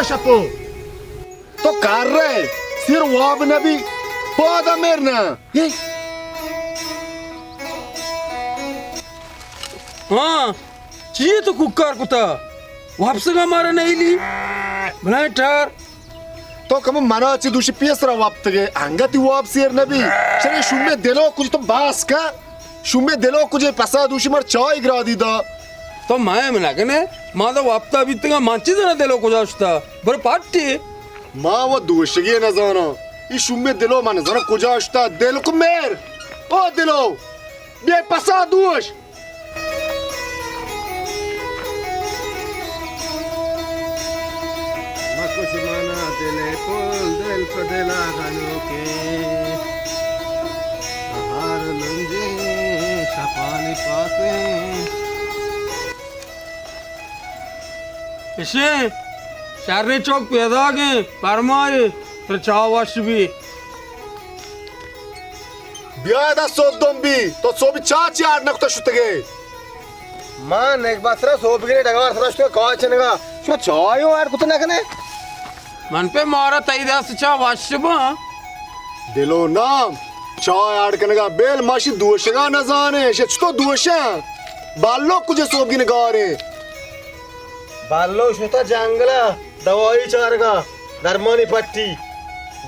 शपो तो कर रहे सिर वाब नबी पौधा मेरना ये हाँ चाहिए तो कुकर कुत्ता वापस का मारा नहीं ली बनाए ठहर तो कम मना ची दूसरी पेसरा वापतगे अंगती वाप सिर नबी चले शुमे दिलो कुछ तो बास का शुमे दिलो कुछ पसा दूसरी मर चाय गिरा दी दा तो मैं मिला के ने माँ तो वापता भी तंगा मांची देना दिलो को जास्ता बर पार्टी माँ वो दूसरी न जानो ये शुमे दिलो मन जानो कुछ आस्ता दिलो को मेर ओ दिलो ये पसा दूस कुछ माना दिले पुल दिल पर दिला गानों के हार लंजे शपानी पासे इसे चारने चौक पैदा के परमाए फिर चावाश भी ब्यादा सोदम भी तो सोबी चाची आड़ नक्ता शुतगे मान एक बार सरा सोप गिरे डगार सरा उसके कौन चनेगा सो चायो यार कुछ ना कने मन पे मारा तैदास चावाश बा दिलो नाम चाय आड़ कनेगा बेल माशी दोषगा न जाने शेच तो दोषा बालो कुछ सोबगी ने गारे बाल्लो शुता जंगला दवाई चारगा दरमानी पट्टी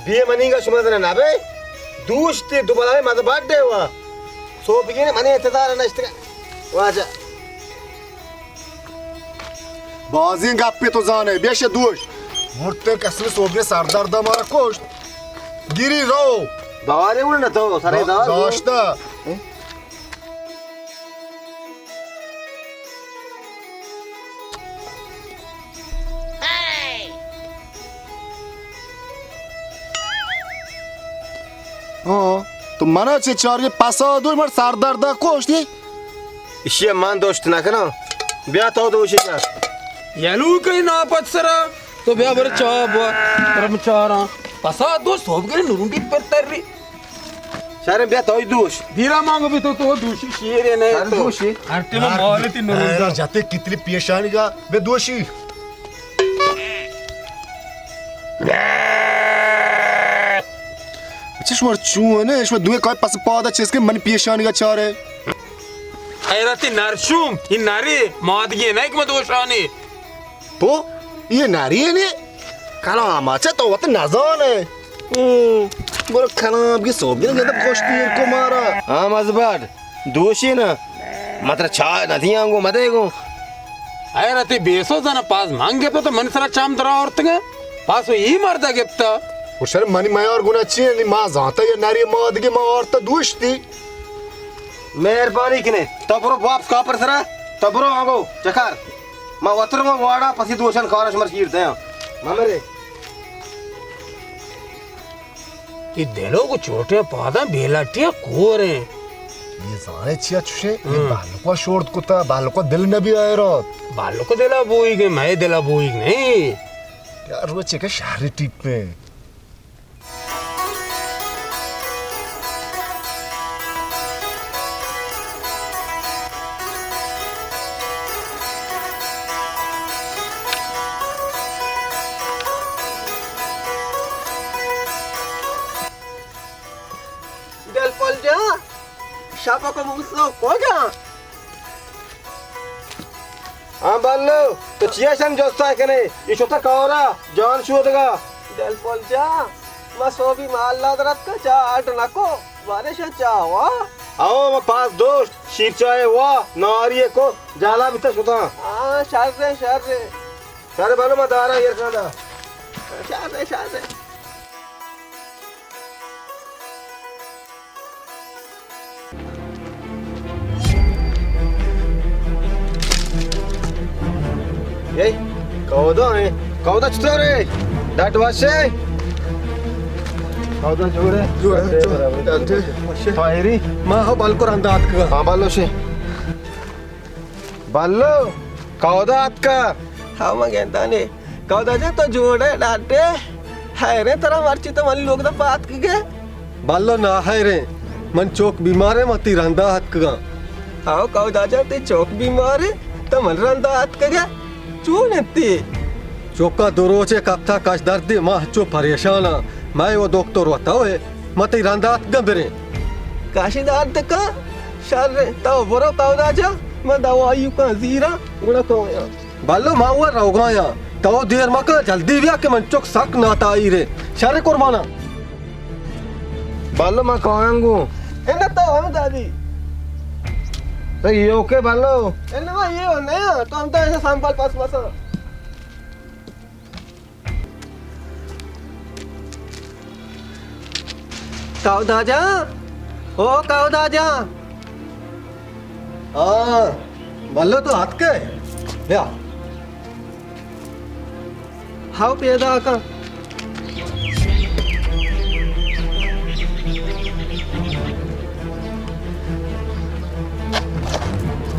बिये मनीगा सुमदन ना बे दूसते दुबारा मत बाटे हुआ सोप गिरे मने इतदार नष्ट वाजा बाजी गप्पे तो जाने बेशे दोष मुर्ते कसले सोबगे सरदार दा मारा कोश गिरी रो दवारे उड़ न तो सारे दवा दोस्ता हाँ तो मना चे चार ये पासा दो मर सरदार दा कोश ये इशिया मान दोस्त ना करो ब्याह तो दोषी का यलू कहीं ना पत्सरा तो ब्याह बर चाव तरम चारा पसा दोस्त हो गए नुरुंगी पर तर्री सारे ब्याह तो दोष धीरा मांगो भी तो दूषी शेर है नहीं तो दोषी हरते में मारे ती नुरुंगा जाते कितनी पेशानी का बे दोषी अच्छा शुमार चू है ना शुमार दुए काय पास पौधा चेस्के मन पेशानी का चार है हैरती नरशुम इन नारी मादगी नहीं कि मैं दोषानी तो ये नारी है ने खाना आमाचा तो वत नजान है बोलो खाना आपकी सोबी ने जब कोष्टी को मारा हाँ मजबार दोषी ना मात्र चाय नहीं आऊँगा मदेगो हैरती बेसो जना पास मांगे तो मन सरा चाम दरा औरत के पास वो ही मरदा गिफ्ता और सर मनी मैं और गुना चाहिए नहीं माँ जाता ये नारी मादगी माँ औरत दोस्ती मेहरबानी किने तबरो वापस का पर सरा तबरो आगो चकार मा वतर मा वाड़ा पसी दोषन कारस मर कीरते हैं मामरे ये दिलों को छोटे पादा बेलाटिया कोरे ये जाने छिया चुशे ये बालों को शोर्ट कुत्ता बालों को दिल न भी आए रोत बालों को दिला बोई के मैं दिला बोई नहीं यार वो चेक शहरी टिप में del polja siapa kamu musuh koga हाँ बालो तो चिया शन जोस्ता है कने ये छोटा कौरा जान शोधगा del polja masobi माल्ला दरत का चा आट नको बारिश चावा आओ मैं पास दोस्त शीर चाहे वाह नारिये को जाला भी तो शुदा हाँ शारे बालो मैं दारा ये रखना शारे Hey, kauda chutore. That was it. Kauda jore. Fairy. Ma ho balko randa atka. हाँ बालो से. बालो. kauda atka. हाँ मैं कहता नहीं. kauda जे तो जोड़े डाटे. है रे तेरा मर्ची तो मन लोग तो बात की गए. बालो ना है रे. मन चौक बीमार है मती रंदा हाथ का. हाँ kauda जे ते चौक बीमार है तो मन रंदा हाथ का. चून चोका दुरोचे कप्ता कश दर्दी माँ चो परेशाना मैं वो डॉक्टर होता है मत रंदात गंभीरे काशीदार तक शर तो बरो कौदा जा मैं दवाई का जीरा गुड़ा को बालो माँ वो रोगाया तो देर मका जल्दी भी आके मन चोक सक नाता आई रे शारे कुर्बाना बालो मैं कहूँगू इन्हें तो हम दादी तो ये ओके बालो इन्हें मैं ये हो नहीं तो हम तो ऐसे संभाल पास मसा कौदा जा ओ कौदा जा हाँ बालो तो हाथ के या हाउ पैदा का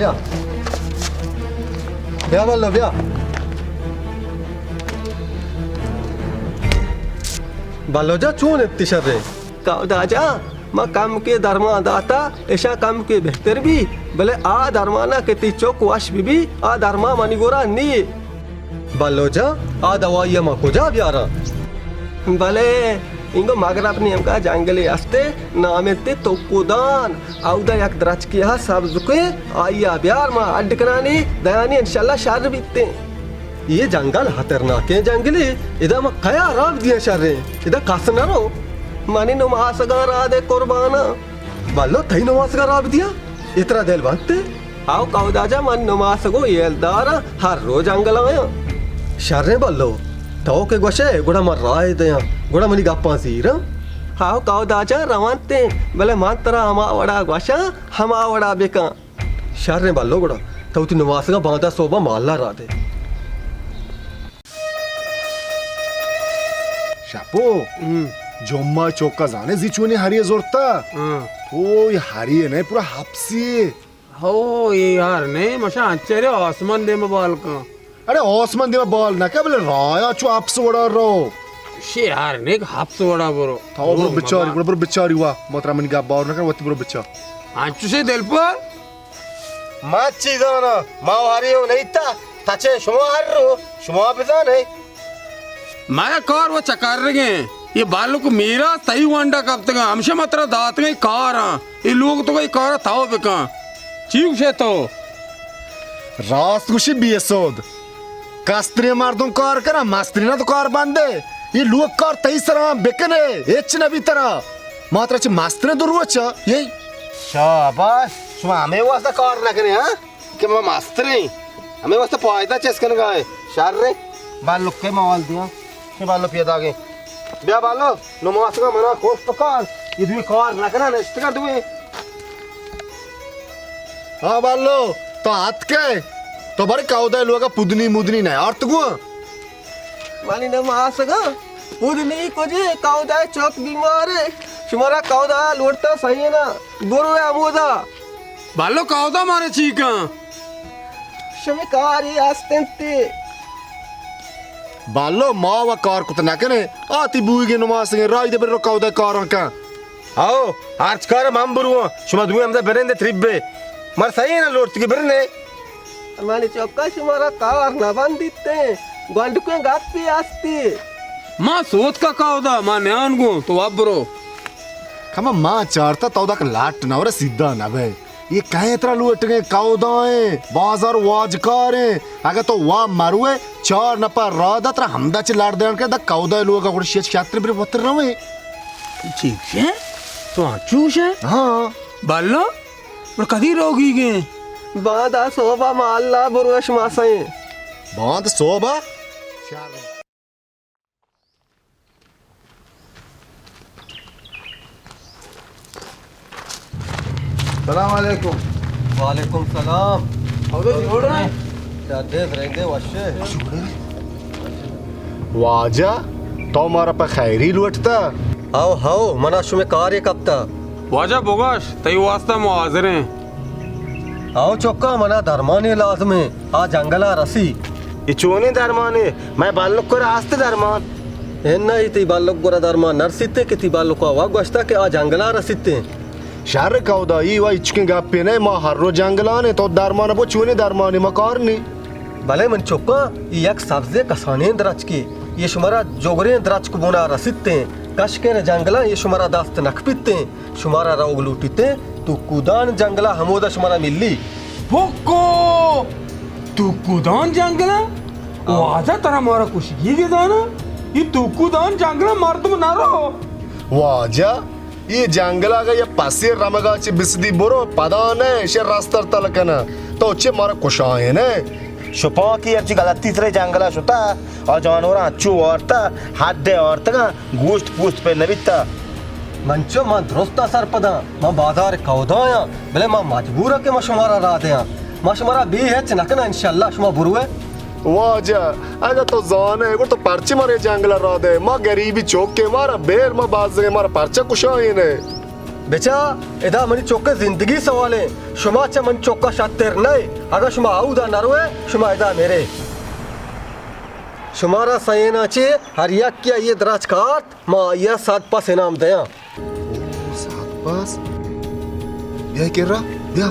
या या बालो या बालो जा चून इतनी शर्रे कौदा जा मैं काम के धर्मा दाता ऐसा काम के बेहतर भी भले आ धर्माना के ती चौक वाश भी आ धर्मा मनिगोरा नी बालो जा आ दवाई माँ को जा ब्यारा भले इंगो मगरब नियम का जंगली आस्ते नामेते तोकुदान आउदा एक द्रच किया सब जुके आया ब्यार माँ अड्डकनानी दयानी इंशाल्लाह शार बीतते ये जंगल खतरनाक है जंगली इधर मैं कया राग दिया शर्रे इधर कासना रो मानी नुमासगा राधे कुर्बाना बालो थई नमाज का राग दिया इतना दिल बांधते आओ कौदाजा मन नुमासगो येलदारा हर रोज अंगल आया शर्रे बालो तो के गोशे गुड़ा मर राय दया गुड़ा मनी गप्पा सीरा आओ कौदाजा रवानते भले मातरा हमा वड़ा गोशा हमा वड़ा बेका शर्रे बालो गुड़ा तो तू नमाज का बांधा सोबा माला राधे शापो जम्मा चौका जाने जिचुने हारिए जोरता ओ ये हारिए नहीं पूरा हापसी हो ये यार नहीं मशा आश्चर्य आसमान दे में बाल का अरे ओस्मान देवा बॉल ना क्या बोले राया चो आपसे वड़ा रो शे यार ने हाफ से बड़ा बरो थाओ बरो बिचारी हुआ मोतरा मन का बावर ना कर वती बरो बिचा आंचू से दिल पर माची जाना माँ हारी हो नहीं था ताचे शुमा हार रो शुमा बिजा नहीं मैं कार वो चकार रहे ये बालों को मेरा सही वांडा कब तक हमसे मात्रा दात गई कार ये लोग तो कोई कार थाओ बेका चीव से तो रास्त कुछ बीएसोद कास्त्री मारदों कार करा मास्त्री ना तो कार बांधे ये लोग कार तई सरा बेकने एच ना भी तरह मात्रा चे मास्त्री दुर्वचा ये शाबाश शुमा हमें वास्ता कार ना करे हाँ कि मैं मास्टर नहीं हमें वास्ता पायदा चेस करने गए शार रे बाल लुक के माल दिया कि बाल लो पिया दागे बिया बालो नमाज का मना कोस तो कार ये दुई कार ना करना नेक्स्ट का दुई हाँ बालो तो हाथ के तो बड़े काउदा लोग का पुदनी मुदनी नहीं और तुगु मानी नमाज का पुदनी को जे काउदा चौक बीमार है शुमारा काउदा लौटता सही है ना गुरु है अमोदा बालों काउदा मारे चीका शमी कारी आस्तेंते बालो माँ व कार कुछ ना करे आती बुई के नमाज के राय दे बरो काउदा कार का आओ आज कार मामबुरु शुमा दुई हमदा बेरेंदे त्रिब्बे मर सही है ना लौटती के बेरने मानी चौका शुमारा कार ना बंदिते गंडुके गाती आस्ती माँ सोच का काउदा माँ न्यान गो तो अब बरो खमा माँ चारता तौदा का लाट ना और सीधा ना भाई ये कहे इतना लूट गए काउदाए बाजार वाजकारे अगर तो वा मारुए चार न पर राधा तरा हमदा चे लाट देन के द काउदा लोग का कुछ क्षेत्र पर वतर ना वे ठीक है तो आंचू से हाँ बालों पर कदी रोगी गए बादा सोबा माल्ला बुरवश मासाए बांध सोबा सलाम अलैकुम वालेकुम सलाम अब तो जोड़ रहे हैं क्या देख रहेंगे वशे वाजा तो हमारा पे खैरी लुटता आओ हाओ मना शुमे कार्य कप्ता वाजा बोगाश तई वास्ता मुआजर हैं आओ चौका मना धर्मानी लाजमे आ जंगला रसी ये चोने धर्माने मैं बालक को रास्ते धर्मान एन्ना इति बालक गोरा धर्मा नरसिते किति बालक को वाग बस्ता के आ जंगला रसिते शहर काउदा ई वा इचके गप्पे ने मा हर रो जंगलाने तो दरमाने बो चुने दरमाने मकारनी भले मन चोका ये एक सब्जे कसाने द्राच की ये शुमारा जोगरे द्राच को बोना रसिते कश के न जंगला ये शुमारा दास्त नख पिते शुमारा राउग लूटिते तू कुदान जंगला हमोदा शुमारा मिल्ली बुक्को तू कुदान जंगला वाजा तरा मारा कुछ ये दाना ये तू कुदान जंगला मार तुम ना रो वाजा ये जंगला का ये पासे रमगाची बिसदी बोरो पदाने शे रास्तर तलकना तो अच्छे मारा कुशाए ने शुपा की अच्छी गलती से जंगला शुता और जानवर अच्छू औरता हाथ औरत का गोश्त पूस्त पे नबिता मंचो मां दुरुस्ता सरपदा मां बाजार कौदाया भले मां मजबूर के मां शुमारा रादया मां शुमारा बी है चनकना इंशाल्लाह शुमा बुरुए वाजा अगर तो जाने को तो पर्चे मारे जंगला रादे मां गरीबी चौक के मारा बेर मां बाज मारा पर्चा कुशाए ने बेचा इदा मनी चौके जिंदगी सवाले शुमा च मन चौका शातिर नहीं अगर शुमा आउदा नरवे शुमा इदा मेरे शुमारा सयना चे हर एक किया ये दराज काट मां या 7 पास इनाम दया 7 पास या के रा या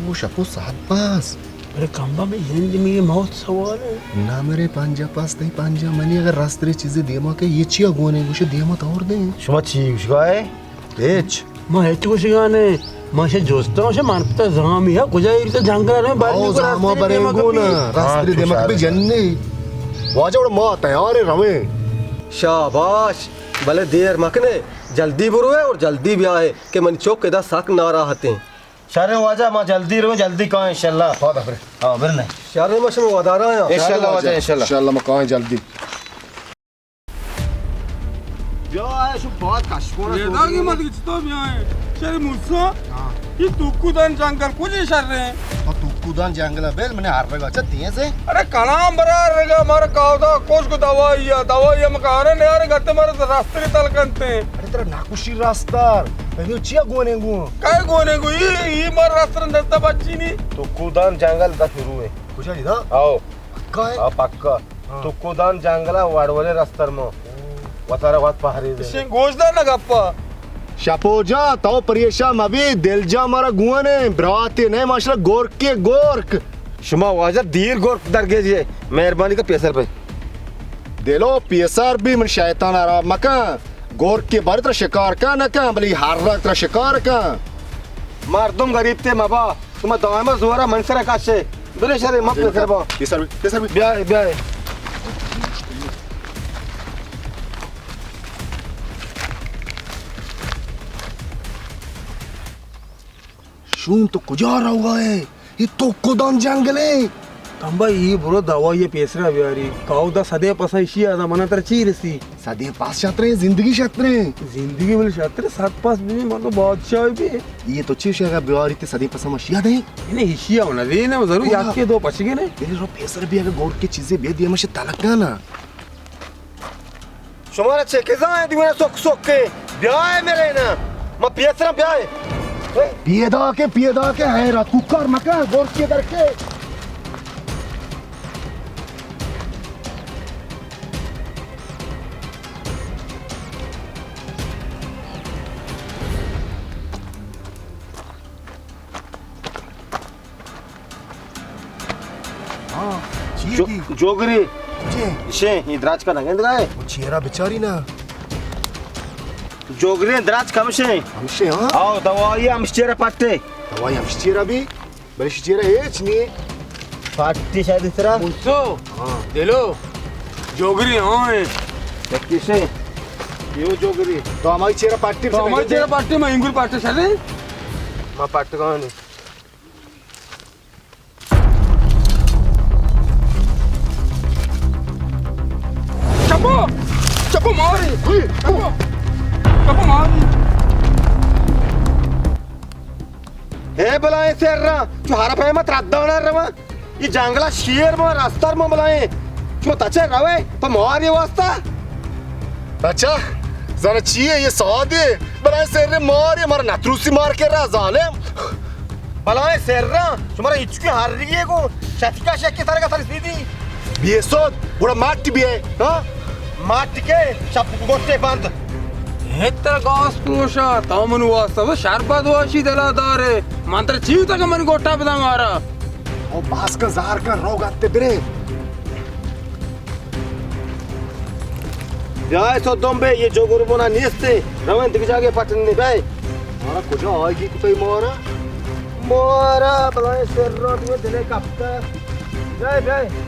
वो शपो 7 पास अरे कंबा में जिंदगी में मौत सवाल है ना मेरे पांजा पास नहीं पांजा मनी अगर रास्ते चीजें दिया के ये चिया गोने मुझे दिया मत और दे शुमा चीज गाय तेज मैं है तो शिगाने माशे जोस्ता से मानता जामी है कुजाई से जंगल में बाहर आओ जामा बरेगो ना रास्ते दे मक भी जन्ने वाजा और मां तैयार है रवे शाबाश भले देर मकने जल्दी बुरुए और जल्दी भी आए कि मन चौक इदा साक ना रहते शारे वाजा मां जल्दी रो जल्दी कहो इंशाल्लाह वादा फिर हां फिर नहीं शारे में शुमा वदारा आया इंशाल्लाह वाजा इंशाल्लाह इंशाल्लाह मैं कहां जल्दी जो आए शु बहुत कष्टों ये दागी मत किस्तो भी आए शरे मुसा ये तू कुदान जंगल कुछ शर रहे हैं और तू कुदान जंगला बेल मैंने हार रगा अच्छा दिए से अरे कलाम बरा रहेगा हमारा कावदा कोच को दवाई हम कह रहे हैं यार गत्ते मारे रास्ते के तल कंते अरे तेरा नाकुशी रास्ता ये चिया गोने गो काय गोने को ये मार रास्ते में दस्ता बच्ची नहीं तो कुदान जंगल दा शुरू है कुछ है ना आओ काय आ पक्का तो कुदान जंगला वाडवले रस्तर में वतारा वात पहाड़ी दे शिंग गोजदा ना गप्पा शपोजा तो परेशान अभी दिल जा हमारा गुआने ब्राते नहीं माशा गोरक के गोरक शुमा वाजा दीर गोर दरगे जी मेहरबानी का पैसर पे दिलो पीएसआर भी मन शैतान आ रहा मका गोरक के बारे तरह शिकार का ना का बली हार रहा तरह शिकार का मर्दम गरीब थे माबा तुम दामा जोरा मनसरा काशे बिले शरे मत पैसर बा पीएसआर भी ब्याह ब्याह शून तो कुजारा हुआ है ये तो कुदान जंगले कंबा ये बुरो दवा ये पेसरा बिहारी कावदा सदे पसाइशी आदा मना तर चीरसी सदे पास छात्र जिंदगी छात्र जिंदगी बोले छात्र 7 पास भी मतलब बादशाह भी ये तो चीश है बिहारी ते सदे पसा मशिया दे इन्हें हिशिया होना दे ना जरूर याद के दो पछगे ने तेरे रो पेसर भी अगर गोर की चीजें बे दिया मशे तलक ना शुमारा चेके जाए दिवना सोक सोक के ब्याह है मेरे ना मैं पैसरा ब्याह है पियदा के है रा कुकर मका गोर के दर के जोगरी शे ये द्राज का नगेंद गाय चेहरा बेचारी ना जोगरी द्राज कम शे हमसे हां आओ दवाई हम चेहरा पट्टे दवाई हम चेहरा भी बड़े चेहरा एच नहीं पट्टी शायद इस तरह मुझसो हां दिलो जोगरी हां है किसे यो जोगरी तो हमारी चेहरा पार्टी तो हमारे तेरा पार्टी में इंगुल पार्टी चले मैं पट्ट कहां नहीं चपो चपो मारी चपो चपो मारी हे बलाए सेर्रा चुहारा पे मत रद्दा होना रवा ये जंगला शेर में रास्ता में बलाए क्यों तचे रवे तो मार ये वास्ता अच्छा जरा चाहिए ये सादे बड़ा सेर रे मार ये मारा नतरूसी मार के रहा जालिम बलाए सेर्रा तुम्हारा इचकी हार रही है को शतिका शेक के तरह का सारी सीधी बीएसओ बुरा माटी भी है हां मार के सब गोटे बंद हेत्तर गास क्रोशा तामन वास्तव शरबत वाशी दला दारे मंत्र चीवता का मन गोटा बदा मारा ओ बास का जार का रोग आते बिरे जाए सो दोंबे ये जो गुरुबोना निस्ते रवन दिख जाके पटन ने बे मारा कुछ आएगी कुछ मारा मोरा बलाए सर रोड में दिले कपता जाए जाए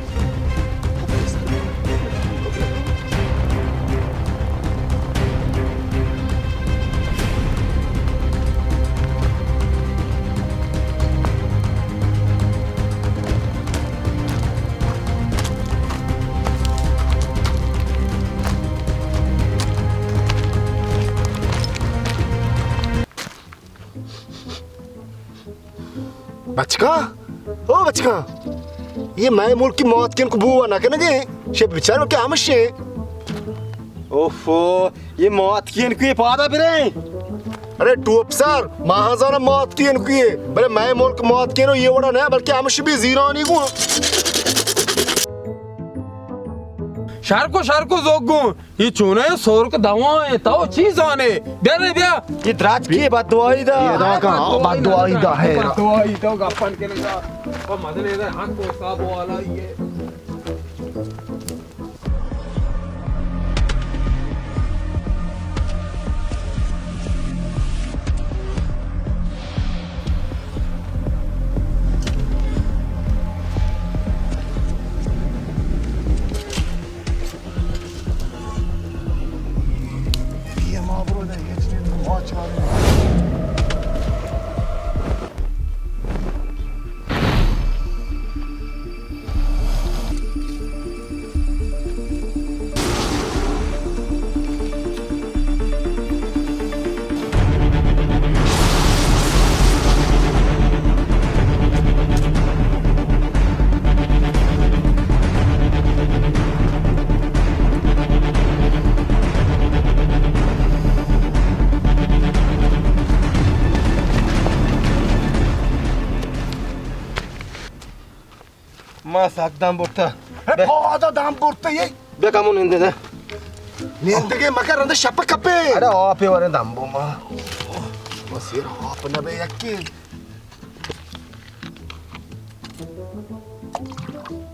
बचका ओ बचका ये मैं मुल्क की मौत के बुआ ना करेंगे शे विचार में क्या मशे ओफो ये मौत की इनको ये पादा फिरे अरे टू अफसर महाजाना मौत की इनको ये बले मैं मुल्क मौत के नो ये वड़ा नहीं बल्कि हमश भी जीरानी को शारको जोगो ये चुने सोर का दवा है ताओ चीज आने दे रे बिया ये द्राज की बात दवाई दा ये दवा का बात दवाई दा है दवाई तो गप्पन के लगा और मदन इधर हाथ को साब वाला ये ma sakdan borta बहुत दाम बोलते ये be kamun inde da निंद के मकर रंद शप कपे ada ope ware dambo ma बस ये आप न बे यक्की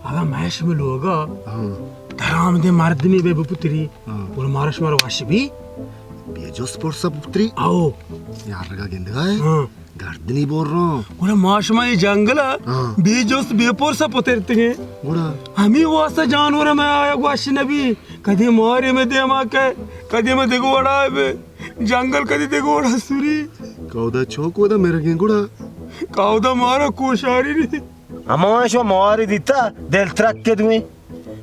अगर मैश में लोगा धराम दे मर्दनी बे पुत्री और मारश मार वाश भी ये जो स्पोर्ट्स सब पुत्री आओ यार लगा गेंद है हां गर्दनी बोल रहा हूँ और माश में जंगल बीजोस बेपोर सा पोतेरते हैं बुरा हमी वास्ता जानवर में आया वाश नबी कदी मारे में दे मा के कदी में देखो वड़ा बे जंगल कदी देखो वड़ा सुरी कौदा चौक वदा मेरे गेंगुड़ा काउदा मारा कोशारी रे amaşo mari dita del trak kedmi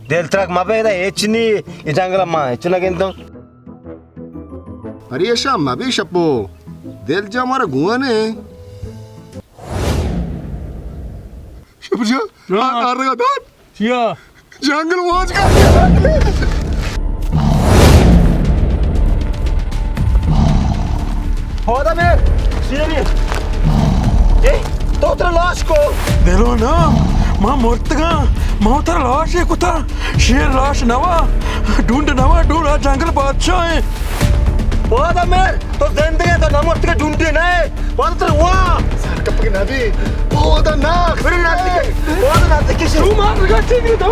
del trak mabeda echni e jangala ma echna gento अरे ये शाम मैं भी शप्पो दिल जा हमारा गुआ ने शप्पो आ रहा था चिया जंगल वाच का hoda me sireni ei totra lasco देलो ना मां मोर्तगा मां तर लाश है कुता शेर लाश नवा ढूंढ जंगल बादशाह है hoda me to zendege to namort ke ढूंढते ना hoda तर wa सर कब के नबी बहुत ना फिर ना hoda ना के तू मार लगा ठीक है तो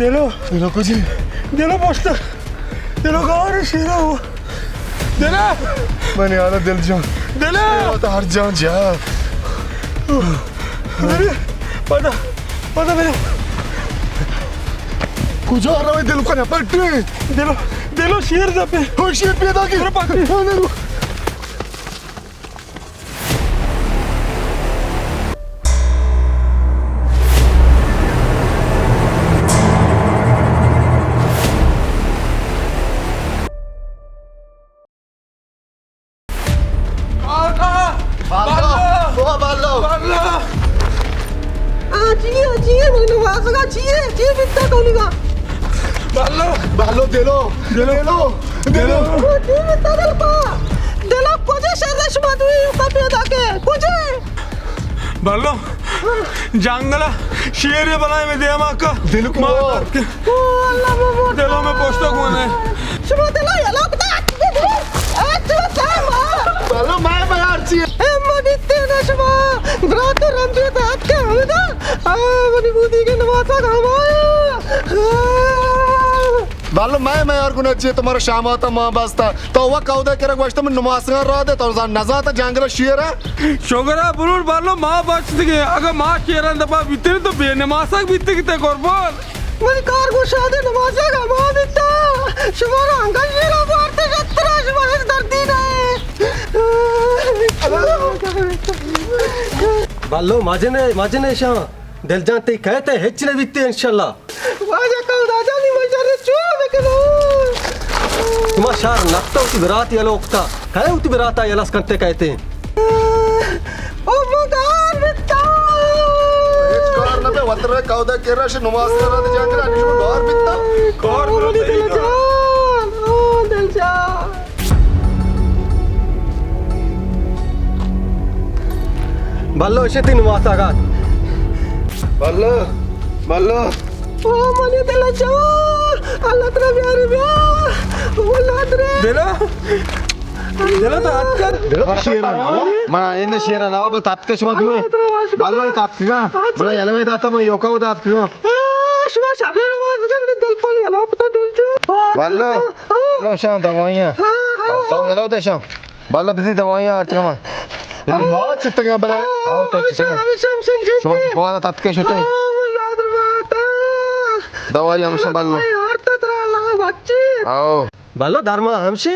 देलो चलो कुछ देलो पोस्टर देलो गार शेरा हो देला मैंने आना दिल जान देला तो हर जान जा अरे पता मेरे कुछ आ रहा है दिल को ना पट्टे देलो शेर जपे होशियार पैदा की अरे पकड़ बालो दे लो दे लो दे लो Dela koje şerre şuma duyu kapıya dake. Koje. ballo jangala शेर ये बनाए में दिया माँ का दिल को Allah baba. दिलों में पोस्टर कौन है Şuma dela yala kuda. Şuma sama. बालो मैं यार ची Emma ditte na şuma. Brat ramje ta akke hamida. Mani budi ke namasa gamaya. बालो मैं और गुना ची तुम्हारा शाम आता माँ बसता तो वह कौदा के रख वास्ते में नमाज कर रहा था तो नजाता जंगल शेर है शोगरा बुरुर बालो माँ बचती है अगर माँ शेरन दबा बीते तो बेनमासक बीते कितने कुर्बान Mani kargo şade namasa gamaya. Şuma ranga şira barte jatra şuma hiç dardi nahi. बालो माजे ने शाह दिल जानते कहते हेचले बीतते इंशाल्लाह Vaja kauda jani majare chuve kelo. तुम शार लगता उती विरात या लोकता कहे उती विराता या लस करते कहते हैं Omadar bitta. कार ना पे वतर कौदा के रश नमाज कर रहा था जंगल अनिश में बाहर बिता Mani diljan. Oh diljan. बालो इसे तीन वातागात बालो बालो Oh mani diljan. Allah tera pyare pyar. Allah tera. दिला दिला तो हाथ कर शेर है मां इन शेर ना अब तात के शुमा क्यों बालो तात का बड़ा याला में दाता मैं योका तात क्यों Şuma şabe namaz kıldı dil pol yala pata diljan. बालो लो शाम दवाइयां तो लो दे शाम बालो बिजी दवाइयां अर्चना मां बहुत चिट्टियां बना आओ तो शुमा कौन तात के छोटे दवाई हम सब बालो आओ बालो धर्मा हमसे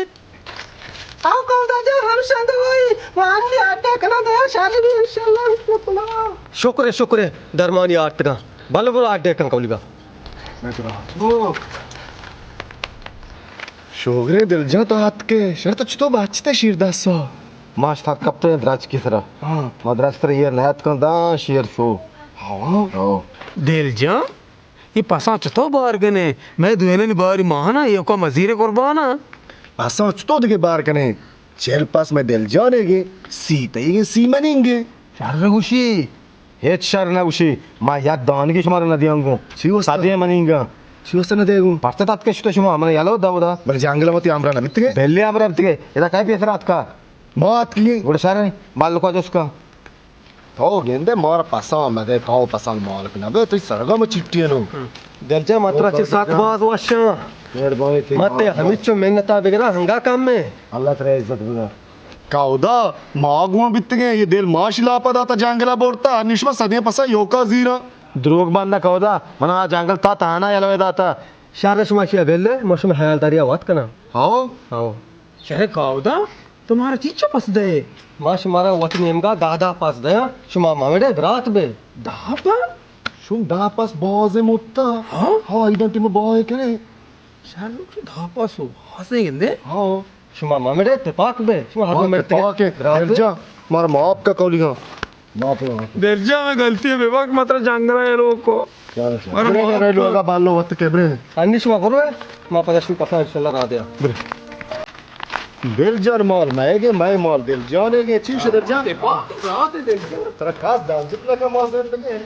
शुक्र शुक्र धर्मानी आठ का बालो बोलो आठ डेकन कौलिबा शोगरे दिल जा तो हाथ के शर्त तो बाचते शीरदास माश था कप्ते द्राज की तरह हाँ मद्रास तर ये नयात का दा शेर सो हाँ ओ दिल जा ये पसा चतो बार गने मैं दुएने बारी माना ये को मजीर कुर्बाना असा तो दिखे बार कने चेल पास में दिल जानेगे सीते ये सी मनेंगे शार खुशी हेच शर ना उशी मा याद दान की शुमार न दियांगो शिव सादे मनिंगा शिवसन देगू पड़ते तात के शुतो शुमा मन यालो दावदा बल जंगल मत आमरा ना मित्ते बेल्ले आमरा तके इदा काय पेसर रात का बात की गुड सर बाल को जसका तो गेंदे मार पासा मदे तो पसंद मार पिना बे तो सरगा में चिट्टी नो दलजा मात्रा चे सात बाज वाशा मेहरबानी थी मते हमिचो मेहनता बेगरा हंगा काम में अल्लाह तेरे इज्जत बगा काउदा मागवा बित्ते ये दिल माश लापदा ता जंगला बोलता निश्वा सदे पसा योका जीरा द्रोग बांधा कौदा मना जंगल ता ताना यालो दाता शारे शुमाशिया बेल्ले मशम हाल तारिया वात कना हाओ आओ शहर काउदा तुम्हारा चीचो पस दे माश मारा वत नेमगा दादा पास दया शुमा मामेडे रात बे दापा शुम दा पास बाजे मुत्ता हाँ हां आइडेंटिटी में बॉय करे शार लोग दापा सो हंसे गेंदे हां शुमा मामेडे तेपाक बे शुमा हाथ में मेरते ओके दिल जा मार माप का कौलिगा माप दिल जा में गलती है बेवक मात्रा जंगला ये लोग को क्या रे लोगा बालो वत के ब्रे अन्नी शुमा करो मा पदशु पसा इंशाल्लाह रा दिया दिल जान माल मैं माल दिल जाने के चीज दिल जान तेरा खास दाम जितना का माल दे